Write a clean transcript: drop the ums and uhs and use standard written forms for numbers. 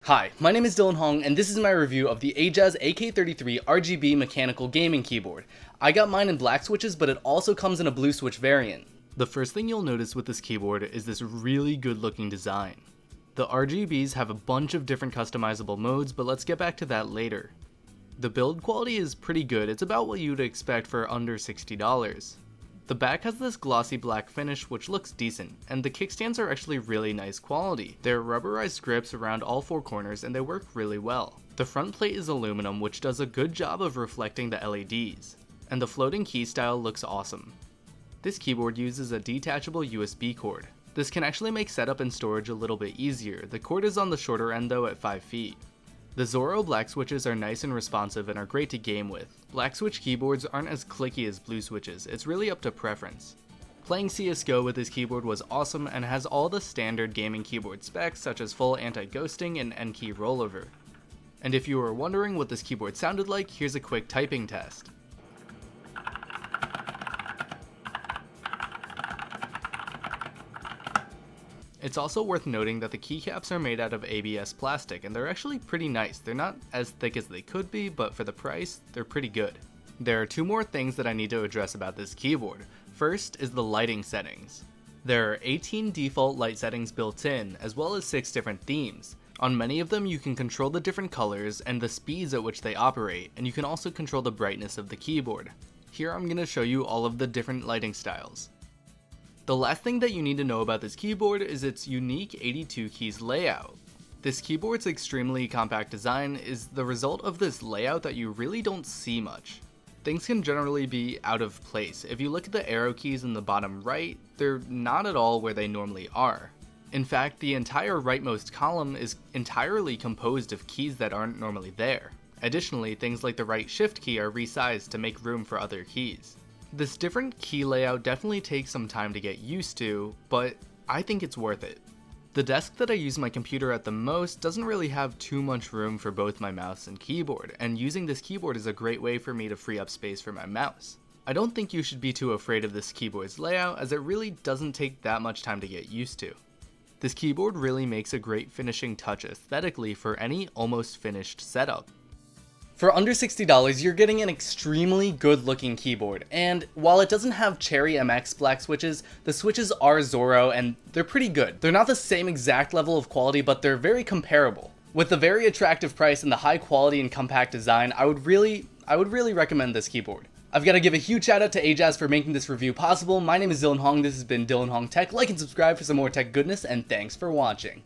Hi, my name is Dylan Hong, and this is my review of the Ajazz AK33 RGB mechanical gaming keyboard. I got mine in black switches, but it also comes in a blue switch variant. The first thing you'll notice with this keyboard is this really good looking design. The RGBs have a bunch of different customizable modes, but let's get back to that later. The build quality is pretty good, it's about what you'd expect for under $60. The back has this glossy black finish which looks decent, and the kickstands are actually really nice quality. They're rubberized grips around all four corners and they work really well. The front plate is aluminum which does a good job of reflecting the LEDs, and the floating key style looks awesome. This keyboard uses a detachable USB cord. This can actually make setup and storage a little bit easier. The cord is on the shorter end though at 5 feet. The Zorro black switches are nice and responsive and are great to game with. Black switch keyboards aren't as clicky as blue switches, it's really up to preference. Playing CSGO with this keyboard was awesome and has all the standard gaming keyboard specs such as full anti-ghosting and N-key rollover. And if you were wondering what this keyboard sounded like, here's a quick typing test. It's also worth noting that the keycaps are made out of ABS plastic and they're actually pretty nice. They're not as thick as they could be, but for the price, they're pretty good. There are two more things that I need to address about this keyboard. First is the lighting settings. There are 18 default light settings built in, as well as 6 different themes. On many of them you can control the different colors and the speeds at which they operate, and you can also control the brightness of the keyboard. Here I'm going to show you all of the different lighting styles. The last thing that you need to know about this keyboard is its unique 82 keys layout. This keyboard's extremely compact design is the result of this layout that you really don't see much. Things can generally be out of place. If you look at the arrow keys in the bottom right, they're not at all where they normally are. In fact, the entire rightmost column is entirely composed of keys that aren't normally there. Additionally, things like the right shift key are resized to make room for other keys. This different key layout definitely takes some time to get used to, but I think it's worth it. The desk that I use my computer at the most doesn't really have too much room for both my mouse and keyboard, and using this keyboard is a great way for me to free up space for my mouse. I don't think you should be too afraid of this keyboard's layout, as it really doesn't take that much time to get used to. This keyboard really makes a great finishing touch aesthetically for any almost finished setup. For under $60, you're getting an extremely good looking keyboard, and while it doesn't have Cherry MX black switches, the switches are Zorro and they're pretty good. They're not the same exact level of quality, but they're very comparable. With the very attractive price and the high quality and compact design, I would really recommend this keyboard. I've got to give a huge shout out to Ajazz for making this review possible. My name is Dylan Hong, this has been Dylan Hong Tech. Like and subscribe for some more tech goodness, and thanks for watching.